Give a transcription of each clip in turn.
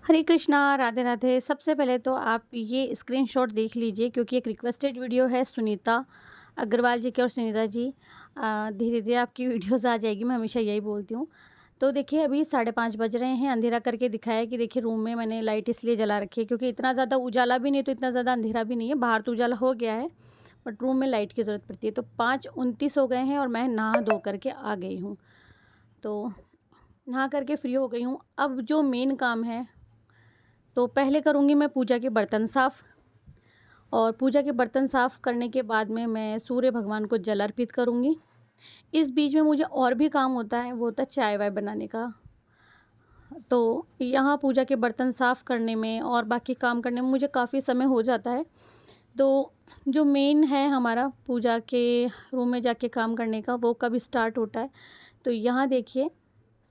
हरे कृष्णा, राधे राधे। सबसे पहले तो आप ये स्क्रीनशॉट देख लीजिए क्योंकि एक रिक्वेस्टेड वीडियो है सुनीता अग्रवाल जी की। और सुनीता जी, धीरे धीरे आपकी वीडियोस आ जाएगी, मैं हमेशा यही बोलती हूँ। तो देखिए अभी 5:30 बज रहे हैं। अंधेरा करके दिखाया है कि देखिए रूम में मैंने लाइट इसलिए जला रखी है क्योंकि इतना ज़्यादा उजाला भी नहीं तो इतना ज़्यादा अंधेरा भी नहीं है। बाहर तो उजाला हो गया है बट रूम में लाइट की ज़रूरत पड़ती है। तो 5:29 हो गए हैं और मैं नहा धो करके आ गई हूँ। तो नहा करके फ्री हो गई हूँ। अब जो मेन काम है, तो पहले करूँगी मैं पूजा के बर्तन साफ़। और पूजा के बर्तन साफ़ करने के बाद में मैं सूर्य भगवान को जल अर्पित करूँगी। इस बीच में मुझे और भी काम होता है, वो होता है चाय वाय बनाने का। तो यहाँ पूजा के बर्तन साफ़ करने में और बाकी काम करने में मुझे काफ़ी समय हो जाता है। तो जो मेन है हमारा पूजा के रूम में जाके काम करने का, वो कब स्टार्ट होता है, तो यहाँ देखिए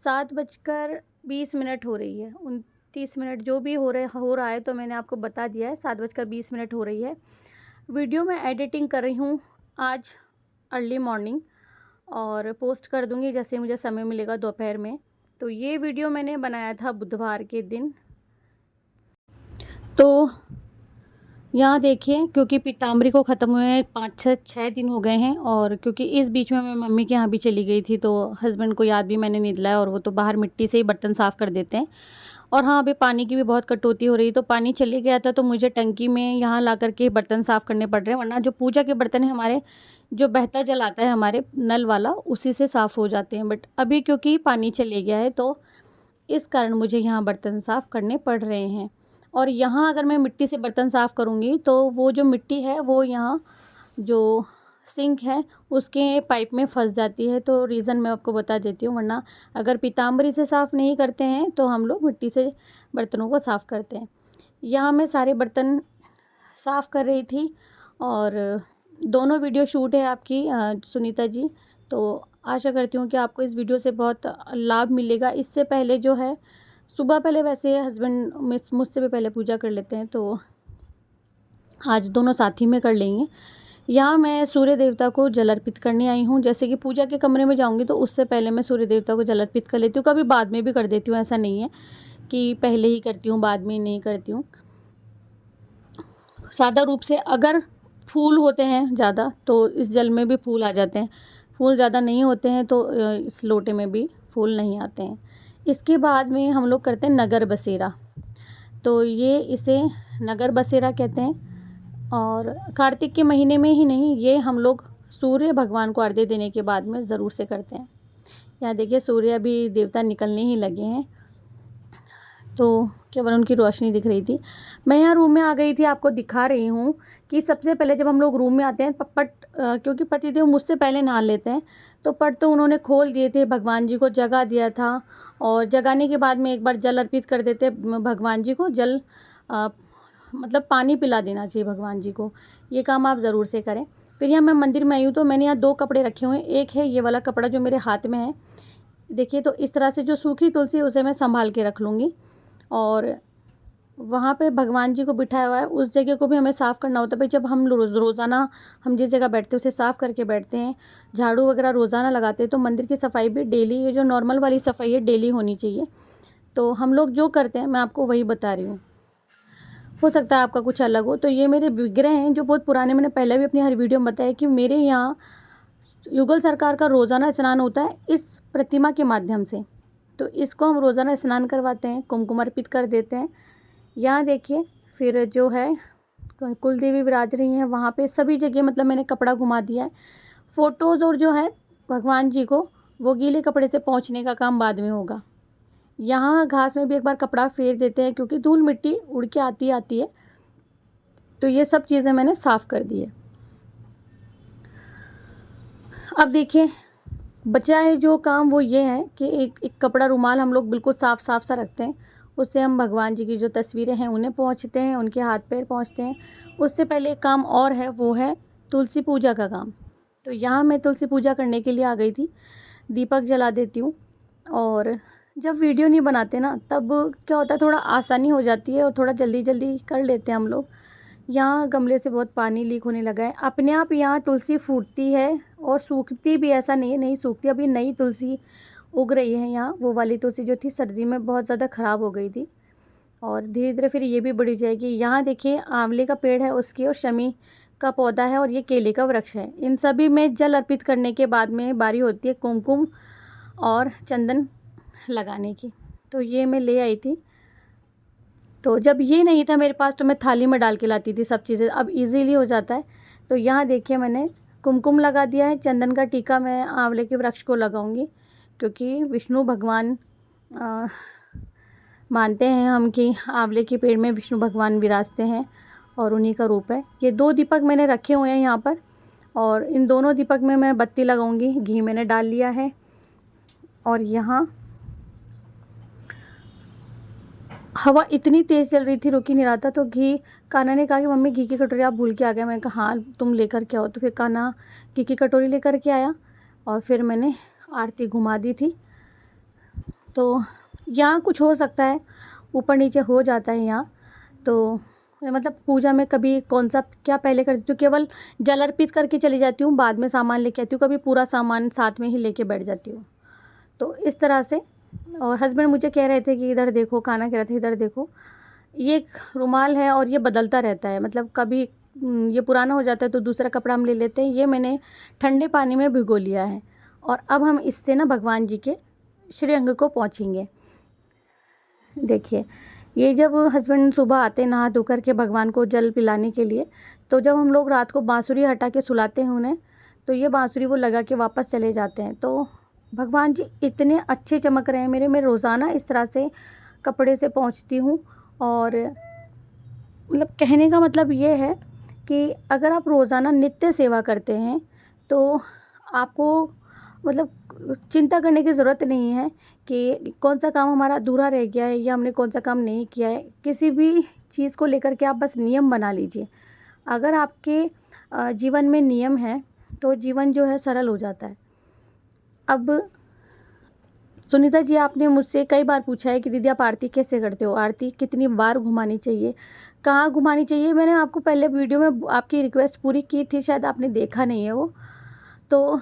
7:20 हो रही है, 29 जो भी हो रहा है, तो मैंने आपको बता दिया है 7:20 हो रही है। वीडियो मैं एडिटिंग कर रही हूँ आज अर्ली मॉर्निंग और पोस्ट कर दूँगी जैसे मुझे समय मिलेगा दोपहर में। तो ये वीडियो मैंने बनाया था बुधवार के दिन। तो यहाँ देखिए क्योंकि पीताम्बरी को ख़त्म हुए 5-6 दिन हो गए हैं और क्योंकि इस बीच में मैं मम्मी के यहाँ भी चली गई थी, तो हस्बैंड को याद भी मैंने नहीं दिलाया और वो तो बाहर मिट्टी से ही बर्तन साफ़ कर देते हैं। और हाँ, अभी पानी की भी बहुत कटौती हो रही है, तो पानी चले गया था तो मुझे टंकी में यहाँ ला करके बर्तन साफ़ करने पड़ रहे हैं, वरना जो पूजा के बर्तन हैं हमारे, जो बहता जल आता है हमारे नल वाला, उसी से साफ़ हो जाते हैं। बट अभी क्योंकि पानी चले गया है तो इस कारण मुझे यहाँ बर्तन साफ़ करने पड़ रहे हैं। और यहाँ अगर मैं मिट्टी से बर्तन साफ़ करूँगी तो वो जो मिट्टी है वो यहाँ जो सिंक है उसके पाइप में फंस जाती है। तो रीज़न मैं आपको बता देती हूँ, वरना अगर पीताम्बरी से साफ़ नहीं करते हैं तो हम लोग मिट्टी से बर्तनों को साफ़ करते हैं। यहाँ मैं सारे बर्तन साफ़ कर रही थी और दोनों वीडियो शूट है आपकी सुनीता जी। तो आशा करती हूँ कि आपको इस वीडियो से बहुत लाभ मिलेगा। इससे पहले जो है सुबह, पहले वैसे हस्बैंड मुझसे भी पहले पूजा कर लेते हैं, तो आज दोनों साथ ही में कर लेंगे। यहाँ मैं सूर्य देवता को जल अर्पित करने आई हूँ। जैसे कि पूजा के कमरे में जाऊँगी तो उससे पहले मैं सूर्य देवता को जल अर्पित कर लेती हूँ, कभी बाद में भी कर देती हूँ, ऐसा नहीं है कि पहले ही करती हूँ बाद में नहीं करती हूँ। सादा रूप से अगर फूल होते हैं ज़्यादा तो इस जल में भी फूल आ जाते हैं, फूल ज़्यादा नहीं होते हैं तो इस लोटे में भी फूल नहीं आते हैं। इसके बाद में हम लोग करते हैं नगर बसेरा। तो ये इसे नगर बसेरा कहते हैं और कार्तिक के महीने में ही नहीं, ये हम लोग सूर्य भगवान को अर्घ्य देने के बाद में ज़रूर से करते हैं। यहाँ देखिए सूर्य अभी देवता निकलने ही लगे हैं, तो केवल उनकी रोशनी दिख रही थी। मैं यहाँ रूम में आ गई थी, आपको दिखा रही हूँ कि सबसे पहले जब हम लोग रूम में आते हैं क्योंकि पतिदेव मुझसे पहले नहा लेते हैं, तो पट तो उन्होंने खोल दिए थे, भगवान जी को जगा दिया था। और जगाने के बाद में एक बार जल अर्पित कर देते भगवान जी को। जल मतलब पानी पिला देना चाहिए भगवान जी को, ये काम आप ज़रूर से करें। फिर यहाँ मैं मंदिर में आई हूँ तो मैंने यहाँ 2 कपड़े रखे हुए हैं। एक है ये वाला कपड़ा जो मेरे हाथ में है, देखिए, तो इस तरह से जो सूखी तुलसी है उसे मैं संभाल के रख लूँगी। और वहाँ पे भगवान जी को बिठाया हुआ है, उस जगह को भी हमें साफ़ करना होता है भाई। जब हम रोज़ाना हम जिस जगह बैठते हैं उसे साफ़ करके बैठते हैं, झाड़ू वगैरह रोज़ाना लगाते हैं, तो मंदिर की सफाई भी डेली, ये जो नॉर्मल वाली सफाई है, डेली होनी चाहिए। तो हम लोग जो करते हैं मैं आपको वही बता रही हूँ, हो सकता है आपका कुछ अलग हो। तो ये मेरे विग्रह हैं जो बहुत पुराने, मैंने पहले भी अपनी हर वीडियो में बताया कि मेरे यहाँ युगल सरकार का रोज़ाना स्नान होता है इस प्रतिमा के माध्यम से। तो इसको हम रोज़ाना स्नान करवाते हैं, कुमकुम अर्पित कर देते हैं। यहाँ देखिए फिर जो है कुल देवी विराज रही हैं वहाँ पे, सभी जगह मतलब मैंने कपड़ा घुमा दिया है। फ़ोटोज़ और जो है भगवान जी को, वो गीले कपड़े से पोंछने का काम बाद में होगा। यहाँ घास में भी एक बार कपड़ा फेर देते हैं क्योंकि धूल मिट्टी उड़ के आती है। तो ये सब चीज़ें मैंने साफ़ कर दी है। अब देखिए बचा है जो काम, वो ये है कि एक कपड़ा रुमाल हम लोग बिल्कुल साफ़ सा रखते हैं, उससे हम भगवान जी की जो तस्वीरें हैं उन्हें पोंछते हैं, उनके हाथ पैर पोंछते हैं। उससे पहले एक काम और है, वो है तुलसी पूजा का काम। तो यहाँ मैं तुलसी पूजा करने के लिए आ गई थी, दीपक जला देती हूँ। और जब वीडियो नहीं बनाते ना तब क्या होता है, थोड़ा आसानी हो जाती है और थोड़ा जल्दी जल्दी कर लेते हैं हम लोग। यहाँ गमले से बहुत पानी लीक होने लगा है, अपने आप यहाँ तुलसी फूटती है और सूखती भी, ऐसा नहीं है नहीं सूखती। अभी नई तुलसी उग रही है यहाँ, वो वाली तुलसी जो थी सर्दी में बहुत ज़्यादा ख़राब हो गई थी, और धीरे धीरे फिर ये भी बड़ी हो जाएगी। यहाँ देखिए आंवले का पेड़ है उसकी, और शमी का पौधा है, और ये केले का वृक्ष है। इन सभी में जल अर्पित करने के बाद में बारी होती है कुमकुम और चंदन लगाने की। तो ये मैं ले आई थी। तो जब ये नहीं था मेरे पास तो मैं थाली में डाल के लाती थी सब चीज़ें, अब इजीली हो जाता है। तो यहाँ देखिए मैंने कुमकुम लगा दिया है। चंदन का टीका मैं आंवले के वृक्ष को लगाऊंगी, क्योंकि विष्णु भगवान मानते हैं हम कि आंवले के पेड़ में विष्णु भगवान विराजते हैं और उन्हीं का रूप है। ये 2 दीपक मैंने रखे हुए हैं यहाँ पर, और इन दोनों दीपक में मैं बत्ती लगाऊंगी। घी मैंने डाल लिया है, और यहाँ हवा इतनी तेज़ चल रही थी, रुक ही नहीं रहा था। तो घी, कान्हा ने कहा कि मम्मी घी की कटोरी आप भूल के आ गए। मैंने कहा हाँ तुम लेकर के आओ। तो फिर कान्हा घी की कटोरी लेकर के आया, और फिर मैंने आरती घुमा दी थी। तो यहाँ कुछ हो सकता है, ऊपर नीचे हो जाता है यहाँ। तो मतलब पूजा में कभी कौन सा क्या पहले करती हूँ, केवल जल अर्पित करके चली जाती हूँ, बाद में सामान लेके आती हूँ, कभी पूरा सामान साथ में ही लेके बैठ जाती हूँ। तो इस तरह से। और हस्बैंड मुझे कह रहे थे कि इधर देखो, खाना कह रहे थे इधर देखो, ये एक रुमाल है और ये बदलता रहता है, मतलब कभी ये पुराना हो जाता है तो दूसरा कपड़ा हम ले लेते हैं। ये मैंने ठंडे पानी में भिगो लिया है, और अब हम इससे ना भगवान जी के श्रीअंग को पोंछेंगे। देखिए ये जब हस्बैंड सुबह आते हैं नहा धो कर के भगवान को जल पिलाने के लिए, तो जब हम लोग रात को बांसुरी हटा के सुलाते हैं उन्हें, तो ये बांसुरी वो लगा के वापस चले जाते हैं। तो भगवान जी इतने अच्छे चमक रहे हैं मेरे। मैं रोज़ाना इस तरह से कपड़े से पोंछती हूँ। और मतलब कहने का मतलब ये है कि अगर आप रोज़ाना नित्य सेवा करते हैं तो आपको मतलब चिंता करने की ज़रूरत नहीं है कि कौन सा काम हमारा अधूरा रह गया है या हमने कौन सा काम नहीं किया है। किसी भी चीज़ को लेकर के आप बस नियम बना लीजिए। अगर आपके जीवन में नियम है तो जीवन जो है सरल हो जाता है। अब सुनीता जी, आपने मुझसे कई बार पूछा है कि दीदी आप आरती कैसे करते हो, आरती कितनी बार घुमानी चाहिए, कहाँ घुमानी चाहिए। मैंने आपको पहले वीडियो में आपकी रिक्वेस्ट पूरी की थी, शायद आपने देखा नहीं है वो। तो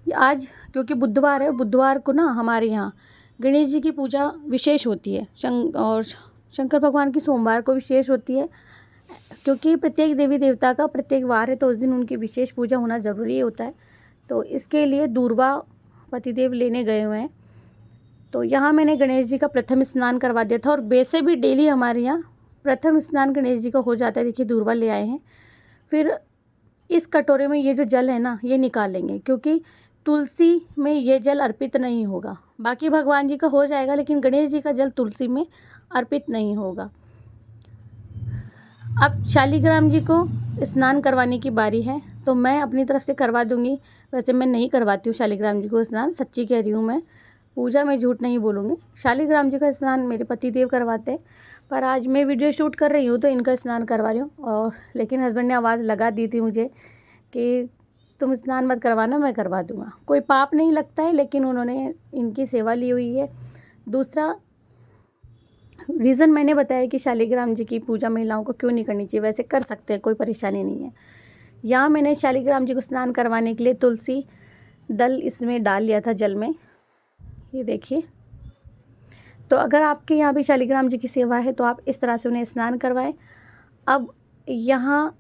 आज क्योंकि बुधवार है, बुधवार को ना हमारे यहाँ गणेश जी की पूजा विशेष होती है, और शंकर भगवान की सोमवार को विशेष होती है, क्योंकि प्रत्येक देवी देवता का प्रत्येक वार है तो उस दिन उनकी विशेष पूजा होना ज़रूरी होता है। तो इसके लिए दूरवा पतिदेव लेने गए हुए हैं। तो यहाँ मैंने गणेश जी का प्रथम स्नान करवा दिया था, और वैसे भी डेली हमारे यहाँ प्रथम स्नान गणेश जी का हो जाता है। देखिए दूरवा ले आए हैं। फिर इस कटोरे में ये जो जल है ना ये निकालेंगे, क्योंकि तुलसी में ये जल अर्पित नहीं होगा। बाकी भगवान जी का हो जाएगा, लेकिन गणेश जी का जल तुलसी में अर्पित नहीं होगा। अब शालिग्राम जी को स्नान करवाने की बारी है, तो मैं अपनी तरफ से करवा दूंगी। वैसे मैं नहीं करवाती हूँ शालिग्राम जी को स्नान, सच्ची कह रही हूँ मैं, पूजा में झूठ नहीं बोलूँगी। शालिग्राम जी का स्नान मेरे पतिदेव करवाते हैं, पर आज मैं वीडियो शूट कर रही हूँ तो इनका स्नान करवा रही हूँ। और लेकिन हस्बैंड ने आवाज़ लगा दी थी मुझे कि तुम स्नान मत करवाना, मैं करवा दूँगा। कोई पाप नहीं लगता है, लेकिन उन्होंने इनकी सेवा ली हुई है। दूसरा रीज़न मैंने बताया कि शालिग्राम जी की पूजा महिलाओं को क्यों नहीं करनी चाहिए, वैसे कर सकते हैं, कोई परेशानी नहीं है। यहाँ मैंने शालिग्राम जी को स्नान करवाने के लिए तुलसी दल इसमें डाल लिया था जल में, ये देखिए। तो अगर आपके यहाँ भी शालिग्राम जी की सेवा है तो आप इस तरह से उन्हें स्नान करवाएं। अब यहाँ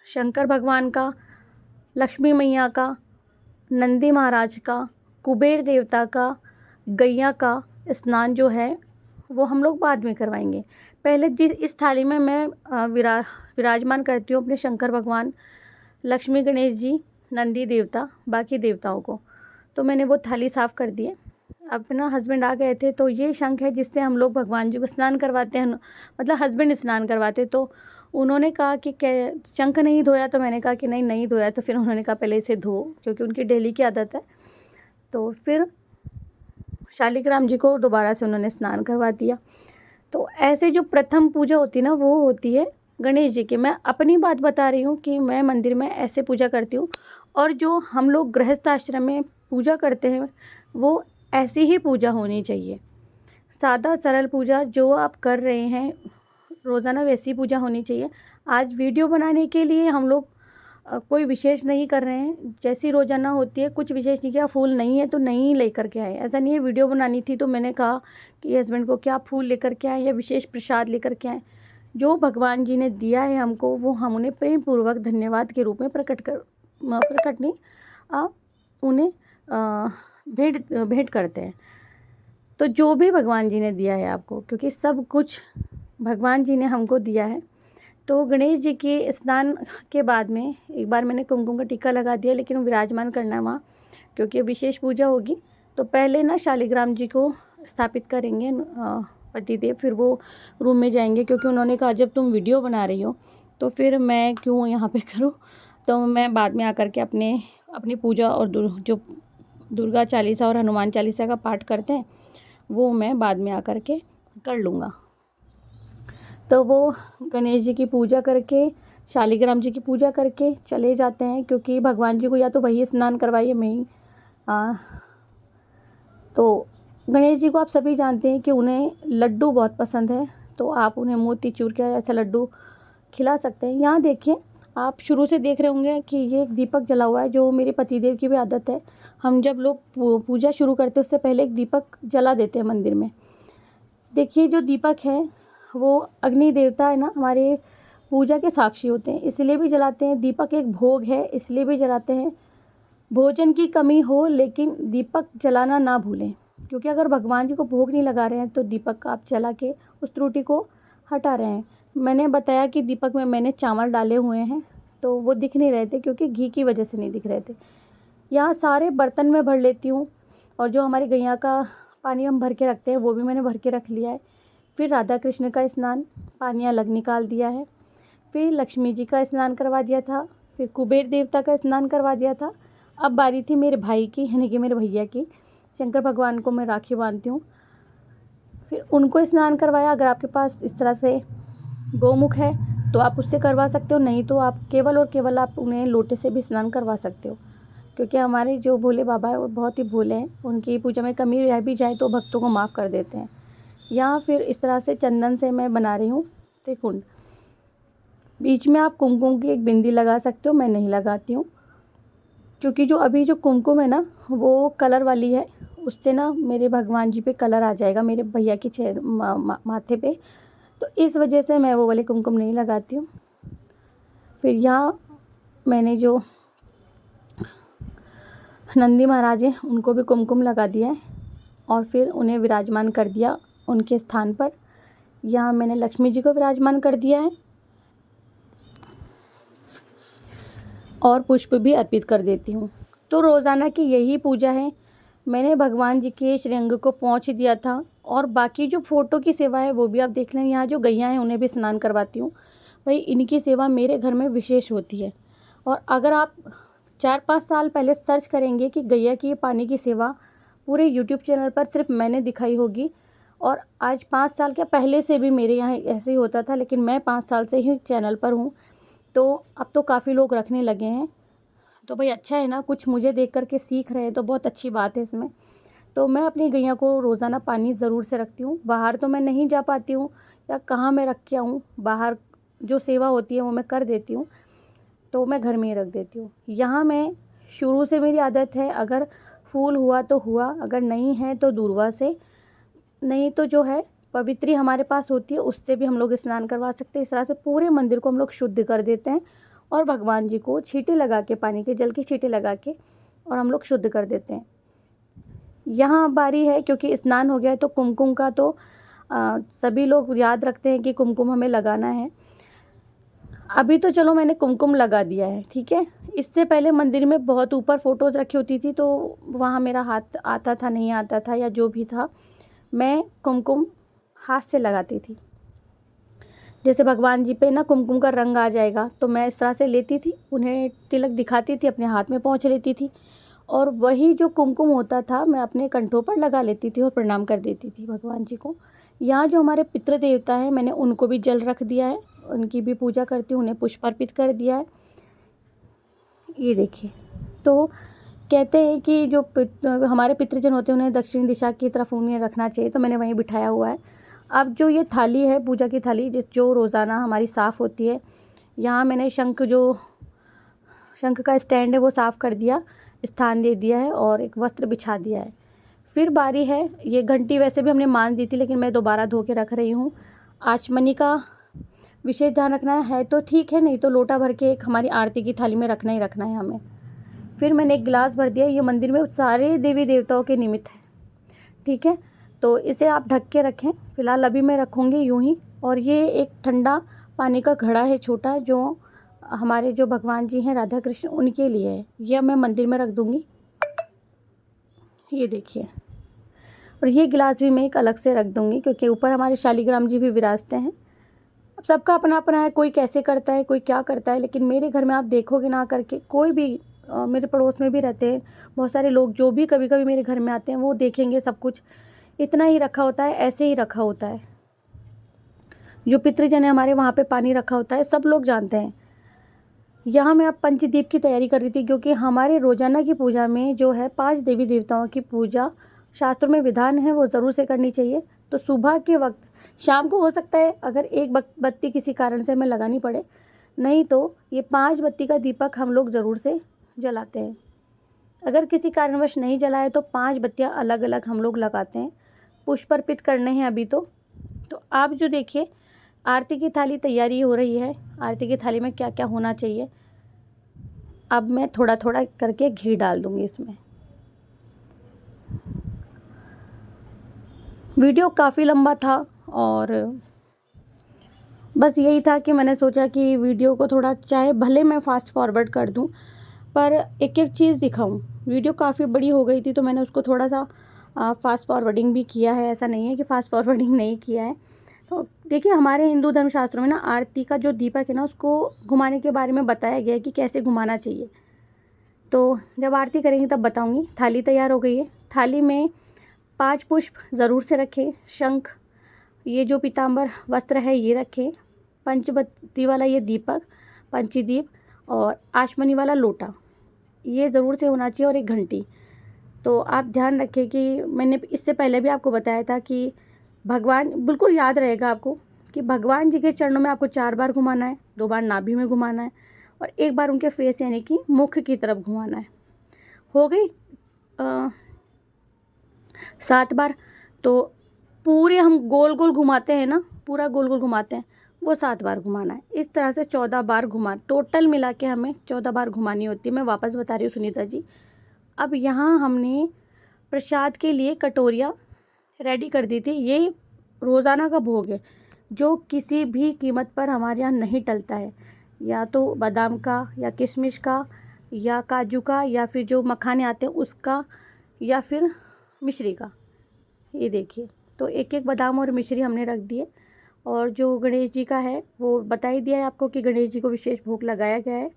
शंकर भगवान का, लक्ष्मी मैया का, नंदी महाराज का, कुबेर देवता का, गैया का स्नान जो है वो हम लोग बाद में करवाएंगे। पहले इस थाली में मैं विराजमान करती हूँ अपने शंकर भगवान, लक्ष्मी गणेश जी, नंदी देवता, बाकी देवताओं को। तो मैंने वो थाली साफ़ कर दी है। अब ना हस्बैंड आ गए थे, तो ये शंख है जिससे हम लोग भगवान जी को स्नान करवाते हैं, मतलब हस्बैंड स्नान करवाते। तो उन्होंने कहा कि शंख नहीं धोया, तो मैंने कहा कि नहीं धोया। तो फिर उन्होंने कहा पहले इसे धो, क्योंकि उनकी डेली की आदत है। तो फिर शालिग्राम जी को दोबारा से उन्होंने स्नान करवा दिया। तो ऐसे जो प्रथम पूजा होती है ना वो होती है गणेश जी की। मैं अपनी बात बता रही हूँ कि मैं मंदिर में ऐसे पूजा करती हूँ, और जो हम लोग गृहस्थ आश्रम में पूजा करते हैं वो ऐसी ही पूजा होनी चाहिए। सादा सरल पूजा जो आप कर रहे हैं रोज़ाना, वैसी पूजा होनी चाहिए। आज वीडियो बनाने के लिए हम लोग कोई विशेष नहीं कर रहे हैं, जैसी रोज़ाना होती है, कुछ विशेष नहीं किया। फूल नहीं है तो नहीं लेकर के आए, ऐसा नहीं है। वीडियो बनानी थी तो मैंने कहा कि हस्बैंड को क्या फूल लेकर के आए या विशेष प्रसाद लेकर के आए। जो भगवान जी ने दिया है हमको, वो हम उन्हें प्रेम पूर्वक धन्यवाद के रूप में प्रकट नहीं उन्हें भेंट करते हैं। तो जो भी भगवान जी ने दिया है आपको, क्योंकि सब कुछ भगवान जी ने हमको दिया है। तो गणेश जी के स्नान के बाद में एक बार मैंने कुमकुम का टीका लगा दिया, लेकिन विराजमान करना है वहाँ, क्योंकि विशेष पूजा होगी। तो पहले ना शालिग्राम जी को स्थापित करेंगे पतिदेव, फिर वो रूम में जाएंगे, क्योंकि उन्होंने कहा जब तुम वीडियो बना रही हो तो फिर मैं क्यों यहाँ पे करूँ, तो मैं बाद में आकर के अपनी पूजा और जो दुर्गा चालीसा और हनुमान चालीसा का पाठ करते हैं वो मैं बाद में आकर के कर लूँगा। तो वो गणेश जी की पूजा करके, शालिग्राम जी की पूजा करके चले जाते हैं, क्योंकि भगवान जी को या तो वही स्नान करवाइए मैं ही। तो गणेश जी को आप सभी जानते हैं कि उन्हें लड्डू बहुत पसंद है, तो आप उन्हें मोतीचूर के ऐसा लड्डू खिला सकते हैं। यहाँ देखिए, आप शुरू से देख रहे होंगे कि ये एक दीपक जला हुआ है, जो मेरे पतिदेव की भी आदत है। हम जब लोग पूजा शुरू करते हैं उससे पहले एक दीपक जला देते हैं मंदिर में। देखिए, जो दीपक है वो अग्नि देवता है ना, हमारे पूजा के साक्षी होते हैं, इसलिए भी जलाते हैं। दीपक एक भोग है, इसलिए भी जलाते हैं। भोजन की कमी हो लेकिन दीपक जलाना ना भूलें, क्योंकि अगर भगवान जी को भोग नहीं लगा रहे हैं तो दीपक आप जला के उस त्रुटि को हटा रहे हैं। मैंने बताया कि दीपक में मैंने चावल डाले हुए हैं, तो वो दिख नहीं रहे थे क्योंकि घी की वजह से नहीं दिख रहे थे। यहाँ सारे बर्तन में भर लेती हूँ, और जो हमारी गैया का पानी हम भर के रखते हैं वो भी मैंने भर के रख लिया है। फिर राधा कृष्ण का स्नान, पानी अलग निकाल दिया है। फिर लक्ष्मी जी का स्नान करवा दिया था। फिर कुबेर देवता का स्नान करवा दिया था। अब बारी थी मेरे भाई की, यानी कि मेरे भैया की। शंकर भगवान को मैं राखी बांधती हूँ, फिर उनको स्नान करवाया। अगर आपके पास इस तरह से गौमुख है तो आप उससे करवा सकते हो, नहीं तो आप केवल और केवल आप उन्हें लोटे से भी स्नान करवा सकते हो, क्योंकि हमारे जो भोले बाबा है वो बहुत ही भोले हैं। उनकी पूजा में कमी रह भी जाए तो भक्तों को माफ़ कर देते हैं। यहाँ फिर इस तरह से चंदन से मैं बना रही हूँ त्रिकुंड। बीच में आप कुमकुम की एक बिंदी लगा सकते हो, मैं नहीं लगाती हूँ, क्योंकि जो अभी जो कुमकुम है ना वो कलर वाली है, उससे ना मेरे भगवान जी पे कलर आ जाएगा, मेरे भैया की माथे पे, तो इस वजह से मैं वो वाले कुमकुम नहीं लगाती हूँ। फिर यहाँ मैंने जो नंदी महाराज हैं उनको भी कुमकुम लगा दिया है, और फिर उन्हें विराजमान कर दिया उनके स्थान पर। यहाँ मैंने लक्ष्मी जी को विराजमान कर दिया है, और पुष्प भी अर्पित कर देती हूँ। तो रोज़ाना की यही पूजा है। मैंने भगवान जी के श्रीअंग को पहुँच दिया था, और बाकी जो फ़ोटो की सेवा है वो भी आप देख लें। यहाँ जो गैया हैं उन्हें भी स्नान करवाती हूँ, भाई इनकी सेवा मेरे घर में विशेष होती है। और अगर आप 4-5 साल पहले सर्च करेंगे कि गैया की पानी की सेवा पूरे यूट्यूब चैनल पर सिर्फ मैंने दिखाई होगी, और आज 5 साल के पहले से भी मेरे यहाँ ऐसे ही होता था, लेकिन मैं 5 साल से ही चैनल पर हूँ, तो अब तो काफ़ी लोग रखने लगे हैं। तो भाई अच्छा है ना, कुछ मुझे देख कर के सीख रहे हैं तो बहुत अच्छी बात है इसमें। तो मैं अपनी गैया को रोज़ाना पानी ज़रूर से रखती हूँ। बाहर तो मैं नहीं जा पाती हूँ, या कहाँ मैं रख के आऊँ, बाहर जो सेवा होती है वो मैं कर देती हूँ, तो मैं घर में ही रख देती हूँ। यहाँ मैं शुरू से मेरी आदत है, अगर फूल हुआ तो हुआ, अगर नहीं है तो दूर्वा से, नहीं तो जो है पवित्री हमारे पास होती है उससे भी हम लोग स्नान करवा सकते हैं। इस तरह से पूरे मंदिर को हम लोग शुद्ध कर देते हैं, और भगवान जी को छींटे लगा के, पानी के जल की छींटे लगा के, और हम लोग शुद्ध कर देते हैं। यहाँ बारी है, क्योंकि स्नान हो गया है तो कुमकुम का तो सभी लोग याद रखते हैं कि कुमकुम हमें लगाना है। अभी तो चलो मैंने कुमकुम लगा दिया है, ठीक है। इससे पहले मंदिर में बहुत ऊपर फ़ोटोज़ रखी होती थी, तो वहाँ मेरा हाथ आता था नहीं आता था, या जो भी था, मैं कुमकुम हाथ से लगाती थी। जैसे भगवान जी पे ना कुमकुम का रंग आ जाएगा, तो मैं इस तरह से लेती थी, उन्हें तिलक दिखाती थी, अपने हाथ में पोंछ लेती थी, और वही जो कुमकुम होता था मैं अपने कंठों पर लगा लेती थी और प्रणाम कर देती थी भगवान जी को। यहाँ जो हमारे पितृ देवता हैं मैंने उनको भी जल रख दिया है, उनकी भी पूजा करती हूँ, उन्हें पुष्प अर्पित कर दिया है। ये देखिए, तो कहते हैं कि जो हमारे पितृजन होते हैं उन्हें दक्षिण दिशा की तरफ उन्हें रखना चाहिए, तो मैंने वहीं बिठाया हुआ है। अब जो ये थाली है, पूजा की थाली जो रोज़ाना हमारी साफ़ होती है, यहाँ मैंने शंख जो शंख का स्टैंड है वो साफ़ कर दिया, स्थान दे दिया है और एक वस्त्र बिछा दिया है। फिर बारी है, ये घंटी वैसे भी हमने मान दी थी लेकिन मैं दोबारा धो के रख रही हूँ। आचमनी का विशेष ध्यान रखना है तो ठीक है, नहीं तो लोटा भर के एक हमारी आरती की थाली में रखना ही रखना है हमें। फिर मैंने एक गिलास भर दिया, ये मंदिर में सारे देवी देवताओं के निमित्त है, ठीक है। तो इसे आप ढक के रखें, फ़िलहाल अभी मैं रखूँगी यूँ ही। और ये एक ठंडा पानी का घड़ा है छोटा, जो हमारे जो भगवान जी हैं राधा कृष्ण उनके लिए है। यह मैं मंदिर में रख दूँगी, ये देखिए। और ये गिलास भी मैं एक अलग से रख दूँगी क्योंकि ऊपर हमारे शालिग्राम जी भी विराजते हैं। अब सबका अपना अपना है, कोई कैसे करता है, कोई क्या करता है, लेकिन मेरे घर में आप देखोगे ना करके, कोई भी मेरे पड़ोस में भी रहते हैं बहुत सारे लोग जो भी कभी कभी मेरे घर में आते हैं, वो देखेंगे सब कुछ इतना ही रखा होता है, ऐसे ही रखा होता है। जो पितृजन है हमारे, वहाँ पे पानी रखा होता है, सब लोग जानते हैं। यहाँ मैं अब पंचदीप की तैयारी कर रही थी क्योंकि हमारे रोज़ाना की पूजा में जो है 5 देवी देवताओं की पूजा शास्त्रों में विधान है, वो ज़रूर से करनी चाहिए। तो सुबह के वक्त, शाम को हो सकता है अगर एक बत्ती किसी कारण से हमें लगानी पड़े, नहीं तो ये 5 बत्ती का दीपक हम लोग ज़रूर से जलाते हैं। अगर किसी कारणवश नहीं जलाए तो 5 बत्तियाँ अलग अलग हम लोग लगाते हैं। पुष्प अर्पित करने हैं अभी तो आप जो देखिए आरती की थाली तैयारी हो रही है। आरती की थाली में क्या क्या होना चाहिए, अब मैं थोड़ा थोड़ा करके घी डाल दूँगी इसमें। वीडियो काफ़ी लंबा था और बस यही था कि मैंने सोचा कि वीडियो को थोड़ा, चाहे भले मैं फ़ास्ट फॉरवर्ड कर दूं, पर एक एक चीज़ दिखाऊं। वीडियो काफ़ी बड़ी हो गई थी तो मैंने उसको थोड़ा सा फ़ास्ट फॉरवर्डिंग भी किया है, ऐसा नहीं है कि फ़ास्ट फॉरवर्डिंग नहीं किया है। तो देखिए हमारे हिंदू धर्मशास्त्रों में ना आरती का जो दीपक है ना, उसको घुमाने के बारे में बताया गया है कि कैसे घुमाना चाहिए। तो जब आरती करेंगे तब बताऊँगी। थाली तैयार हो गई है, थाली में 5 पुष्प ज़रूर से रखें, शंख, ये जो पीताम्बर वस्त्र है ये रखें, पंचबत्ती वाला ये दीपक, पंचदीप, और आचमनी वाला लोटा, ये ज़रूर से होना चाहिए, और एक घंटी। तो आप ध्यान रखें कि मैंने इससे पहले भी आपको बताया था कि भगवान, बिल्कुल याद रहेगा आपको कि भगवान जी के चरणों में आपको 4 बार घुमाना है, 2 बार नाभि में घुमाना है और 1 बार उनके फेस यानी कि मुख की तरफ घुमाना है। हो गई 7 बार। तो पूरे हम गोल गोल घुमाते हैं ना, पूरा गोल गोल घुमाते हैं, वो 7 बार घुमाना है। इस तरह से 14 बार टोटल मिला के हमें 14 बार घुमानी होती है। मैं वापस बता रही हूँ सुनीता जी। अब यहाँ हमने प्रसाद के लिए कटोरियाँ रेडी कर दी थी। ये रोज़ाना का भोग है जो किसी भी कीमत पर हमारे यहाँ नहीं टलता है, या तो बादाम का, या किशमिश का, या काजू का, या फिर जो मखाने आते हैं उसका, या फिर मिश्री का। ये देखिए, तो एक एक बादाम और मिश्री हमने रख दिए। और जो गणेश जी का है वो बता ही दिया है आपको कि गणेश जी को विशेष भोग लगाया गया है।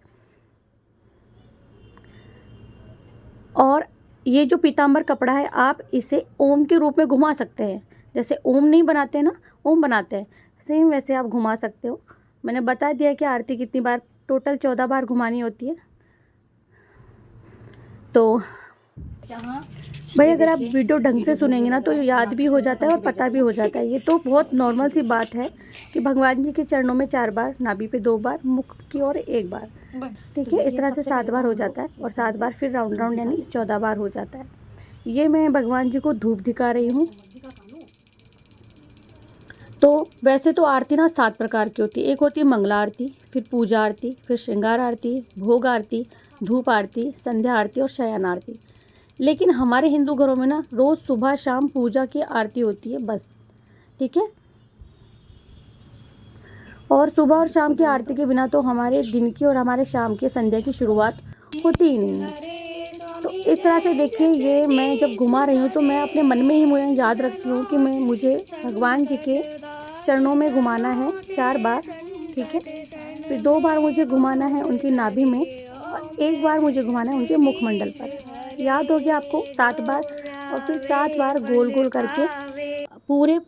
और ये जो पीताम्बर कपड़ा है, आप इसे ओम के रूप में घुमा सकते हैं। जैसे ओम नहीं बनाते ना, ओम बनाते हैं, सेम वैसे आप घुमा सकते हो। मैंने बता दिया कि आरती कितनी बार, टोटल 14 बार घुमानी होती है। तो भाई अगर आप वीडियो ढंग से सुनेंगे ना तो याद भी हो जाता है और पता भी हो जाता है। ये तो बहुत नॉर्मल सी बात है कि भगवान जी के चरणों में 4 बार, नाभि पे 2 बार, मुख की ओर 1 बार, ठीक है। इस तरह से 7 बार हो जाता है और 7 बार फिर राउंड राउंड यानी 14 बार हो जाता है। ये मैं भगवान जी को धूप दिखा रही हूँ। तो वैसे तो आरती ना 7 प्रकार की होती है। एक होती है मंगला आरती, फिर पूजा आरती, फिर श्रृंगार आरती, भोग आरती, धूप आरती, संध्या आरती और शयन आरती। लेकिन हमारे हिंदू घरों में ना रोज़ सुबह शाम पूजा की आरती होती है बस, ठीक है। और सुबह और शाम की आरती के बिना तो हमारे दिन की और हमारे शाम की संध्या की शुरुआत होती ही नहीं है। तो इस तरह से देखिए, ये मैं जब घुमा रही हूँ तो मैं अपने मन में ही मुझे याद रखती हूँ कि मुझे भगवान जी के चरणों में घुमाना है 4 बार, ठीक है। फिर 2 बार मुझे घुमाना है उनकी नाभि में और 1 बार मुझे घुमाना है उनके मुखमंडल पर। याद हो गया आपको 7 बार। और फिर 7 बार गोल गोल करके पूरे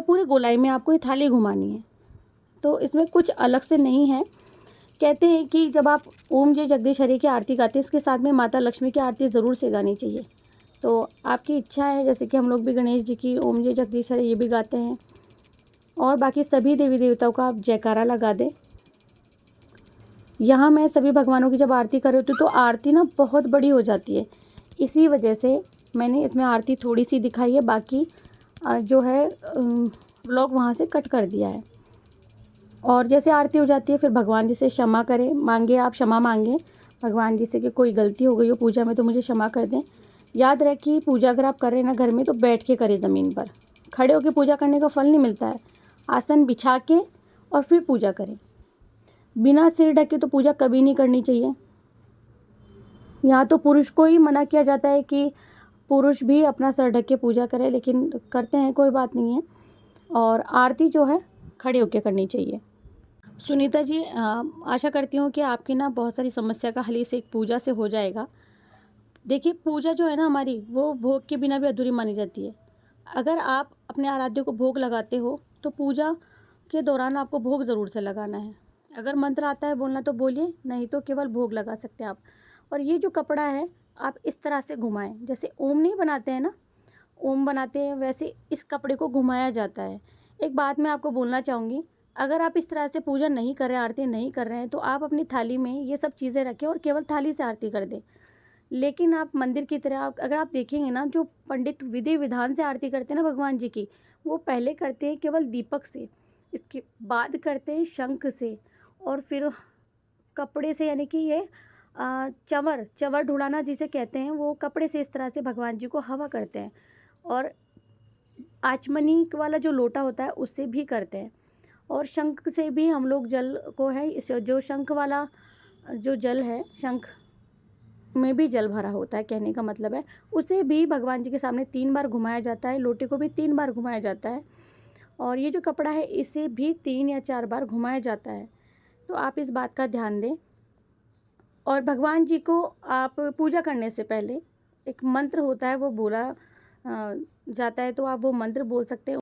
पूरे गोलाई में आपको ये थाली घुमानी है। तो इसमें कुछ अलग से नहीं है। कहते हैं कि जब आप ओम जय जगदीश हरि की आरती गाते हैं, इसके साथ में माता लक्ष्मी की आरती ज़रूर से गानी चाहिए। तो आपकी इच्छा है, जैसे कि हम लोग भी गणेश जी की ओम जय जगदीश हरि ये भी गाते हैं, और बाकी सभी देवी देवताओं का आप जयकारा लगा दें। यहाँ मैं सभी भगवानों की जब आरती कर रही होती हूँ तो आरती ना बहुत बड़ी हो जाती है, इसी वजह से मैंने इसमें आरती थोड़ी सी दिखाई है, बाकी जो है व्लॉग वहाँ से कट कर दिया है। और जैसे आरती हो जाती है फिर भगवान जी से क्षमा करें, मांगे, आप क्षमा मांगें भगवान जी से कि कोई गलती हो गई हो पूजा में तो मुझे क्षमा कर दें। याद रहे कि पूजा अगर आप कर रहे हैं ना घर में तो बैठ के करें, ज़मीन पर। खड़े होकर पूजा करने का फल नहीं मिलता है। आसन बिछा के और फिर पूजा करें। बिना सिर ढके तो पूजा कभी नहीं करनी चाहिए। यहाँ तो पुरुष को ही मना किया जाता है कि पुरुष भी अपना सर ढक के पूजा करे, लेकिन करते हैं, कोई बात नहीं है। और आरती जो है खड़े होकर करनी चाहिए। सुनीता जी, आशा करती हूँ कि आपकी ना बहुत सारी समस्या का हल इस एक पूजा से हो जाएगा। देखिए, पूजा जो है ना हमारी, वो भोग के बिना भी अधूरी मानी जाती है। अगर आप अपने आराध्य को भोग लगाते हो तो पूजा के दौरान आपको भोग ज़रूर से लगाना है। अगर मंत्र आता है बोलना तो बोलिए, नहीं तो केवल भोग लगा सकते हैं आप। और ये जो कपड़ा है आप इस तरह से घुमाएं, जैसे ओम नहीं बनाते हैं ना, ओम बनाते हैं वैसे इस कपड़े को घुमाया जाता है। एक बात मैं आपको बोलना चाहूँगी, अगर आप इस तरह से पूजा नहीं कर रहे हैं, आरती नहीं कर रहे हैं, तो आप अपनी थाली में ये सब चीज़ें रखें और केवल थाली से आरती कर दें। लेकिन आप मंदिर की तरह अगर आप देखेंगे ना, जो पंडित विधि विधान से आरती करते हैं ना भगवान जी की, वो पहले करते हैं केवल दीपक से, इसके बाद करते हैं शंख से, और फिर कपड़े से, यानी कि ये चंवर चंवर ढुलाना जिसे कहते हैं, वो कपड़े से इस तरह से भगवान जी को हवा करते हैं। और आचमनी वाला जो लोटा होता है उससे भी करते हैं। और शंख से भी हम लोग जल को है, इस जो शंख वाला जो जल है, शंख में भी जल भरा होता है, कहने का मतलब है, उसे भी भगवान जी के सामने 3 बार घुमाया जाता है। लोटे को भी 3 बार घुमाया जाता है। और ये जो कपड़ा है इसे भी 3 या 4 बार घुमाया जाता है। तो आप इस बात का ध्यान दें। और भगवान जी को आप पूजा करने से पहले एक मंत्र होता है, वो बोला जाता है, तो आप वो मंत्र बोल सकते हैं।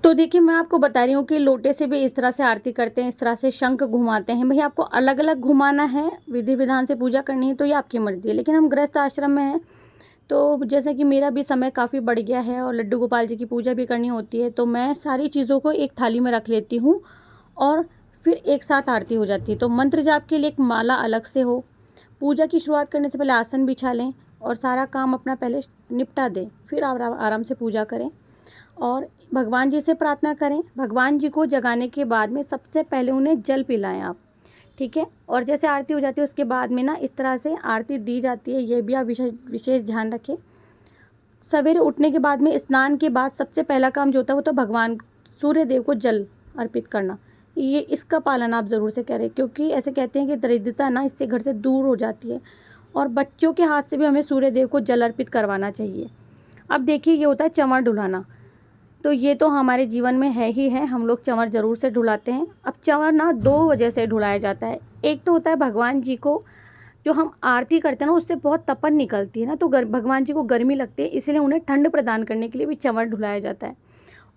तो देखिए, मैं आपको बता रही हूँ कि लोटे से भी इस तरह से आरती करते हैं, इस तरह से शंख घुमाते हैं। भई आपको अलग अलग घुमाना है, विधि विधान से पूजा करनी है तो ये आपकी मर्ज़ी है। लेकिन हम गृहस्थ आश्रम में हैं, तो जैसे कि मेरा भी समय काफ़ी बढ़ गया है और लड्डू गोपाल जी की पूजा भी करनी होती है, तो मैं सारी चीज़ों को एक थाली में रख लेती हूँ और फिर एक साथ आरती हो जाती है। तो मंत्र जाप के लिए एक माला अलग से हो। पूजा की शुरुआत करने से पहले आसन बिछा लें और सारा काम अपना पहले निपटा दें, फिर आराम से पूजा करें और भगवान जी से प्रार्थना करें। भगवान जी को जगाने के बाद में सबसे पहले उन्हें जल पिलाएं आप, ठीक है। और जैसे आरती हो जाती है उसके बाद में ना इस तरह से आरती दी जाती है, ये भी आप विशेष ध्यान रखें। सवेरे उठने के बाद में स्नान के बाद सबसे पहला काम जो होता है वो तो भगवान सूर्य देव को जल अर्पित करना। ये इसका पालन आप ज़रूर से करें, क्योंकि ऐसे कहते हैं कि दरिद्रता ना इससे घर से दूर हो जाती है। और बच्चों के हाथ से भी हमें सूर्य देव को जल अर्पित करवाना चाहिए। अब देखिए, ये होता है चंवर ढुलाना, तो ये तो हमारे जीवन में है ही है, हम लोग चंवर ज़रूर से ढुलाते हैं। अब चंवर ना 2 वजह से ढुलाया जाता है। एक तो होता है भगवान जी को जो हम आरती करते हैं ना, उससे बहुत तपन निकलती है ना, तो भगवान जी को गर्मी लगती है, इसलिए उन्हें ठंड प्रदान करने के लिए भी चंवर ढुलाया जाता है।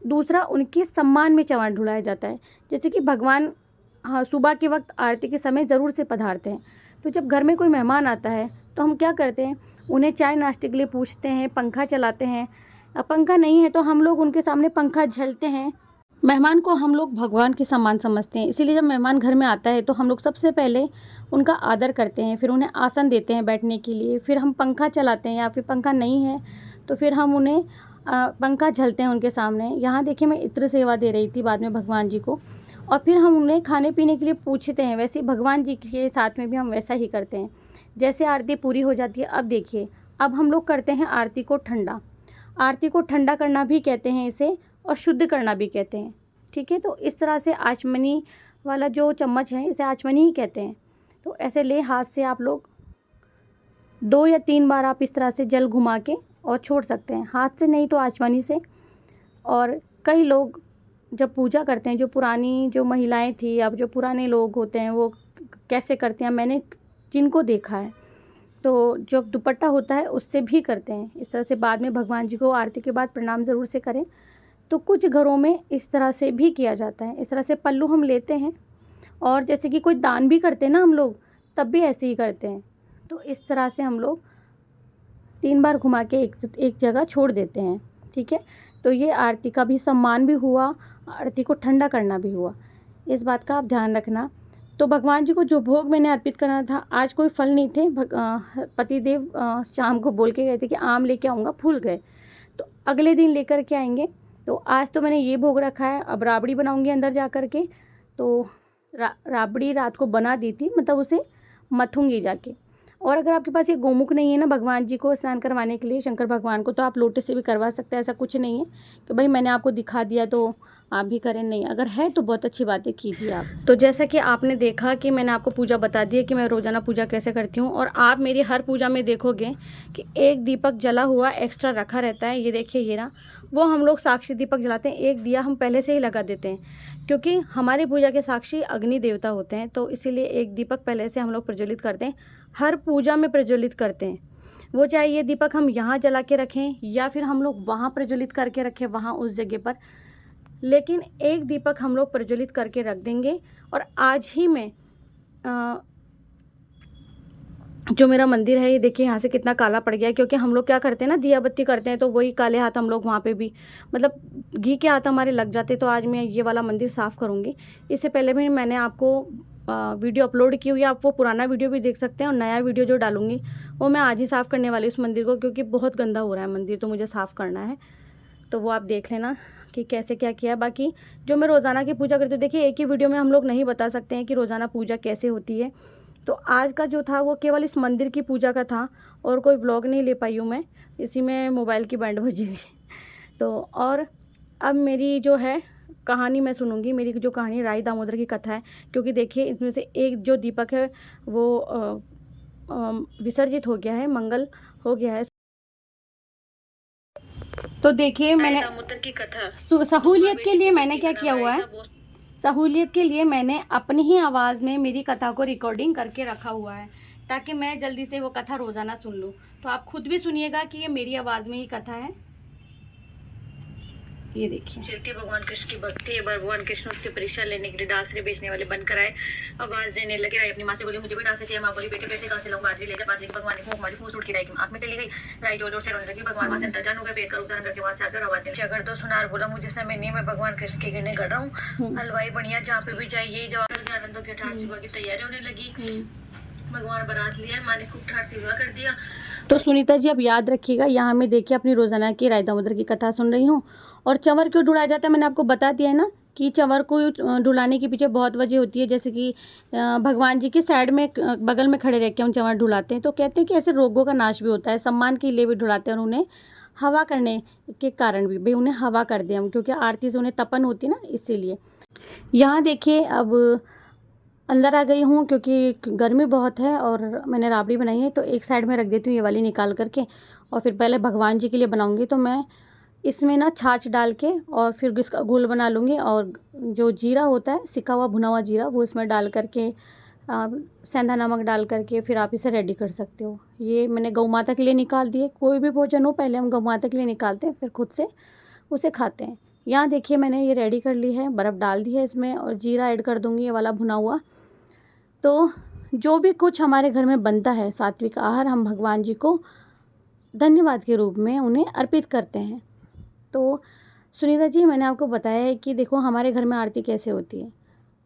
दूसरा, उनके सम्मान में चंवर ढुलाया जाता है। जैसे कि भगवान सुबह के वक्त आरती के समय ज़रूर से पधारते हैं, तो जब घर में कोई मेहमान आता है तो हम क्या करते हैं, उन्हें चाय नाश्ते के लिए पूछते हैं, पंखा चलाते हैं। पंखा नहीं है तो हम लोग उनके सामने पंखा झलते हैं। मेहमान को हम लोग भगवान के समान समझते हैं, इसीलिए जब मेहमान घर में आता है तो हम लोग सबसे पहले उनका आदर करते हैं, फिर उन्हें आसन देते हैं बैठने के लिए, फिर हम पंखा चलाते हैं, या फिर पंखा नहीं है तो फिर हम उन्हें पंखा झलते हैं उनके सामने। यहाँ देखिए, मैं इत्र सेवा दे रही थी बाद में भगवान जी को, और फिर हम उन्हें खाने पीने के लिए पूछते हैं। वैसे ही भगवान जी के साथ में भी हम वैसा ही करते हैं। जैसे आरती पूरी हो जाती है, अब देखिए, अब हम लोग करते हैं आरती को ठंडा। आरती को ठंडा करना भी कहते हैं इसे, और शुद्ध करना भी कहते हैं, ठीक है। तो इस तरह से आचमनी वाला जो चम्मच है इसे आचमनी ही कहते हैं। तो ऐसे ले हाथ से आप लोग 2 या 3 बार आप इस तरह से जल घुमा के और छोड़ सकते हैं, हाथ से नहीं तो आचमनी से। और कई लोग जब पूजा करते हैं, जो पुरानी जो महिलाएं थी, अब जो पुराने लोग होते हैं, वो कैसे करते हैं, मैंने जिनको देखा है, तो जो दुपट्टा होता है उससे भी करते हैं इस तरह से। बाद में भगवान जी को आरती के बाद प्रणाम ज़रूर से करें। तो कुछ घरों में इस तरह से भी किया जाता है। इस तरह से पल्लू हम लेते हैं, और जैसे कि कोई दान भी करते हैं ना हम लोग, तब भी ऐसे ही करते हैं। तो इस तरह से हम लोग 3 बार घुमा के एक जगह छोड़ देते हैं, ठीक है। तो ये आरती का भी सम्मान भी हुआ, आरती को ठंडा करना भी हुआ, इस बात का आप ध्यान रखना। तो भगवान जी को जो भोग मैंने अर्पित करना था, आज कोई फल नहीं थे। पतिदेव शाम को बोल के गए थे कि आम लेके आऊँगा, भूल गए, तो अगले दिन लेकर के आएंगे। तो आज तो मैंने ये भोग रखा है। अब राबड़ी बनाऊंगी अंदर जा कर के। तो राबड़ी रात को बना दी थी, मतलब उसे मथूंगी जाके। और अगर आपके पास ये गोमुख नहीं है ना भगवान जी को स्नान करवाने के लिए, शंकर भगवान को, तो आप लोटे से भी करवा सकते हैं। ऐसा कुछ नहीं है कि भाई मैंने आपको दिखा दिया तो आप भी करें, नहीं। अगर है तो बहुत अच्छी बात है, कीजिए आप। तो जैसा कि आपने देखा कि मैंने आपको पूजा बता दी है कि मैं रोज़ाना पूजा कैसे करती हूँ। और आप मेरी हर पूजा में देखोगे कि एक दीपक जला हुआ एक्स्ट्रा रखा रहता है। ये देखिए, ये ना, वो हम लोग साक्षी दीपक जलाते हैं। एक दिया हम पहले से ही लगा देते हैं, क्योंकि हमारी पूजा के साक्षी अग्नि देवता होते हैं। तो इसीलिए एक दीपक पहले से हम लोग प्रज्वलित करते हैं, हर पूजा में प्रज्वलित करते हैं। वो चाहे ये दीपक हम यहाँ जला के रखें या फिर हम लोग वहाँ प्रज्वलित करके रखें, वहाँ उस जगह पर, लेकिन एक दीपक हम लोग प्रज्वलित करके रख देंगे। और आज ही मैं जो मेरा मंदिर है, ये देखिए यहाँ से कितना काला पड़ गया है, क्योंकि हम लोग क्या करते हैं ना, दिया बत्ती करते हैं तो वही काले हाथ हम लोग वहाँ पे भी, मतलब घी के हाथ हमारे लग जाते। तो आज मैं ये वाला मंदिर साफ़ करूँगी। इससे पहले भी मैंने आपको वीडियो अपलोड की हुई है, आप वो पुराना वीडियो भी देख सकते हैं। और नया वीडियो जो डालूँगी वो मैं आज ही साफ़ करने वाली उस मंदिर को, क्योंकि बहुत गंदा हो रहा है मंदिर, तो मुझे साफ़ करना है। तो वो आप देख लेना कि कैसे क्या किया है। बाकी जो मैं रोज़ाना की पूजा करती हूँ, देखिए एक ही वीडियो में हम लोग नहीं बता सकते हैं कि रोज़ाना पूजा कैसे होती है। तो आज का जो था वो केवल इस मंदिर की पूजा का था, और कोई व्लॉग नहीं ले पाई हूँ मैं, इसी में मोबाइल की बैंड बजी हुई। तो और अब मेरी जो है कहानी मैं सुनूंगी, मेरी जो कहानी राई दामोदर की कथा है। क्योंकि देखिए इसमें से एक जो दीपक है वो विसर्जित हो गया है, मंगल हो गया है। तो देखिए मैंने की कथा सहूलियत के लिए मैंने क्या किया हुआ है, सहूलियत के लिए मैंने अपनी ही आवाज़ में मेरी कथा को रिकॉर्डिंग करके रखा हुआ है, ताकि मैं जल्दी से वो कथा रोज़ाना सुन लूँ। तो आप खुद भी सुनिएगा कि ये मेरी आवाज़ में ही कथा है। ये देखिए, चलती भगवान कृष्ण की भक्ति है। भगवान कृष्ण उसकी परीक्षा लेने के लिए डांसरे बेचने वाले बनकर आए, आवाज देने लगे। राई अपनी माँ से बोली, मुझे भी डांस चाहिए। माँ बोली, बेटे पैसे कहाँ से लाऊं? बाजरी ले जा। बाजरी भगवान ने फूंक मारी, फूंक उठ के राई की आंख में चली गई। राई जोर जोर से रोने लगी। भगवान वहां से अंदर हो गए, पेट का उतार करके वहां से आकर आवाज देने अगर तो सुनार बोला, मुझे समय नहीं, मैं भगवान कृष्ण के गिरने कर रहा हूँ। हलवाई बढ़िया जहाँ पे भी जाए यही जवाब। आनंदों की ठाठ सेवा की तैयारी होने लगी। भगवान बारात लिया, माँ ने खूब ठाठ सेवा कर दिया। तो सुनीता जी अब याद रखिएगा, यहाँ मैं देखिए अपनी रोजाना की राई दामोदर की कथा सुन रही हूँ। और चंवर क्यों ढुलाया जाता है मैंने आपको बता दिया है ना, कि चंवर को ढुलाने के पीछे बहुत वजह होती है। जैसे कि भगवान जी के साइड में बगल में खड़े रह के हम चंवर ढुलाते हैं, तो कहते हैं कि ऐसे रोगों का नाश भी होता है, सम्मान के लिए भी ढुलाते हैं। और उन्हें हवा करने के कारण भी, भाई उन्हें हवा कर दें हम, क्योंकि आरती से उन्हें तपन होती है ना, इसीलिए। यहाँ देखिए अब अंदर आ गई हूँ, क्योंकि गर्मी बहुत है और मैंने राबड़ी बनाई है, तो एक साइड में रख देती हूँ ये वाली निकाल करके। और फिर पहले भगवान जी के लिए बनाऊँगी, तो मैं इसमें ना छाछ डाल के और फिर इसका घोल बना लूँगी। और जो जीरा होता है, सिका हुआ भुना हुआ जीरा, वो इसमें डाल करके सेंधा नमक डाल करके फिर आप इसे रेडी कर सकते हो। ये मैंने गौ माता के लिए निकाल दिए। कोई भी भोजन हो पहले हम गौ माता के लिए निकालते हैं, फिर खुद से उसे खाते हैं। यहाँ देखिए मैंने ये रेडी कर ली है, बर्फ़ डाल दी है इसमें, और जीरा ऐड कर दूँगी, ये वाला भुना हुआ। तो जो भी कुछ हमारे घर में बनता है सात्विक आहार, हम भगवान जी को धन्यवाद के रूप में उन्हें अर्पित करते हैं। तो सुनीता जी मैंने आपको बताया है कि देखो हमारे घर में आरती कैसे होती है।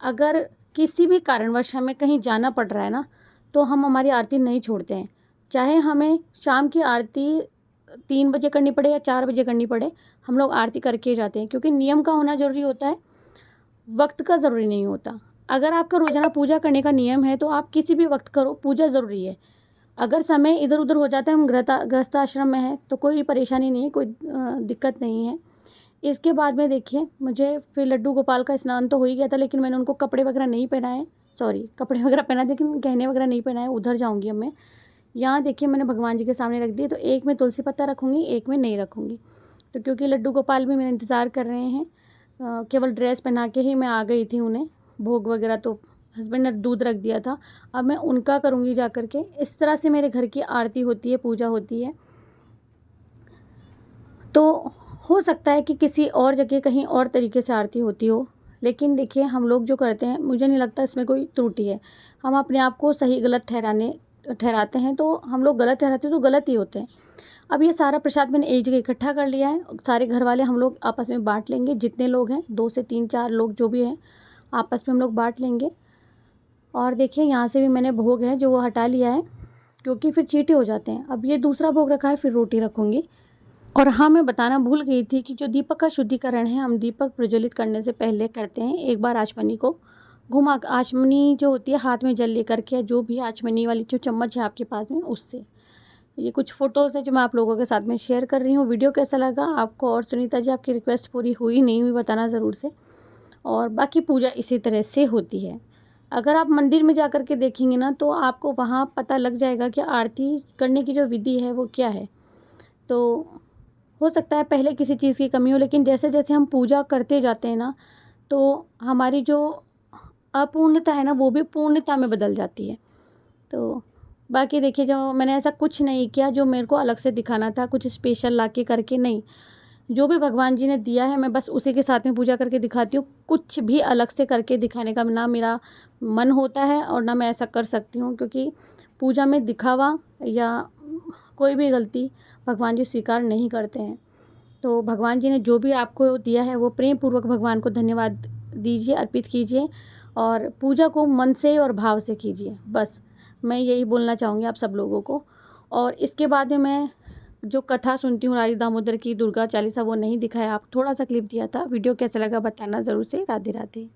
अगर किसी भी कारणवश हमें कहीं जाना पड़ रहा है ना, तो हम हमारी आरती नहीं छोड़ते हैं। चाहे हमें शाम की आरती 3 बजे करनी पड़े या 4 बजे करनी पड़े, हम लोग आरती करके जाते हैं। क्योंकि नियम का होना ज़रूरी होता है, वक्त का ज़रूरी नहीं होता। अगर आपका रोज़ाना पूजा करने का नियम है तो आप किसी भी वक्त करो, पूजा ज़रूरी है। अगर समय इधर उधर हो जाता है, हम गृहस्थ आश्रम में है, तो कोई परेशानी नहीं है, कोई दिक्कत नहीं है। इसके बाद में देखिए मुझे फिर लड्डू गोपाल का स्नान तो हो ही गया था, लेकिन मैंने उनको कपड़े वगैरह नहीं पहनाए, सॉरी कपड़े वगैरह पहनाए लेकिन गहने वगैरह नहीं पहनाए। उधर जाऊँगी अब मैं। यहाँ देखिए मैंने भगवान जी के सामने रख दिए, तो एक में तुलसी पत्ता रखूँगी, एक में नहीं रखूँगी। तो क्योंकि लड्डू गोपाल भी मेरा इंतज़ार कर रहे हैं, केवल ड्रेस पहना के ही मैं आ गई थी उन्हें, भोग वगैरह तो हस्बैंड ने दूध रख दिया था। अब मैं उनका करूँगी जा कर के। इस तरह से मेरे घर की आरती होती है, पूजा होती है। तो हो सकता है कि किसी और जगह कहीं और तरीके से आरती होती हो, लेकिन देखिए हम लोग जो करते हैं, मुझे नहीं लगता इसमें कोई त्रुटि है। हम अपने आप को सही गलत ठहराते हैं, तो हम लोग गलत ठहराते हैं तो गलत ही होते हैं। अब ये सारा प्रसाद मैंने एक जगह इकट्ठा कर लिया है, सारे घर वाले हम लोग आपस में बांट लेंगे। जितने लोग हैं, 2 से 3 4 लोग जो भी हैं, आपस में हम लोग बांट लेंगे। और देखिए यहाँ से भी मैंने भोग है जो वो हटा लिया है, क्योंकि फिर चीटे हो जाते हैं। अब ये दूसरा भोग रखा है, फिर रोटी रखूँगी। और हाँ, मैं बताना भूल गई थी कि जो दीपक का शुद्धिकरण है, हम दीपक प्रज्वलित करने से पहले करते हैं, एक बार आचमनी को घुमा, आचमनी जो होती है हाथ में जल लेकर के, या जो भी आचमनी वाली जो चम्मच है आपके पास में, उससे। ये कुछ फ़ोटोज़ है जो मैं आप लोगों के साथ में शेयर कर रही हूँ। वीडियो कैसा लगा आपको? और सुनीता जी, आपकी रिक्वेस्ट पूरी हुई नहीं हुई बताना ज़रूर से। और बाकी पूजा इसी तरह से होती है। अगर आप मंदिर में जा कर के देखेंगे ना, तो आपको वहाँ पता लग जाएगा कि आरती करने की जो विधि है वो क्या है। तो हो सकता है पहले किसी चीज़ की कमी हो, लेकिन जैसे जैसे हम पूजा करते जाते हैं ना, तो हमारी जो अपूर्णता है ना, वो भी पूर्णता में बदल जाती है। तो बाकी देखिए, जो मैंने ऐसा कुछ नहीं किया जो मेरे को अलग से दिखाना था, कुछ स्पेशल ला के करके नहीं। जो भी भगवान जी ने दिया है, मैं बस उसी के साथ में पूजा करके दिखाती हूँ। कुछ भी अलग से करके दिखाने का ना मेरा मन होता है और ना मैं ऐसा कर सकती हूँ, क्योंकि पूजा में दिखावा या कोई भी गलती भगवान जी स्वीकार नहीं करते हैं। तो भगवान जी ने जो भी आपको दिया है, वो प्रेम पूर्वक भगवान को धन्यवाद दीजिए, अर्पित कीजिए, और पूजा को मन से और भाव से कीजिए। बस मैं यही बोलना चाहूँगी आप सब लोगों को। और इसके बाद में मैं जो कथा सुनती हूँ राजी दामोदर की, दुर्गा चालीसा, वो नहीं दिखाया, आप थोड़ा सा क्लिप दिया था। वीडियो कैसा लगा बताना ज़रूर से। राधे राधे।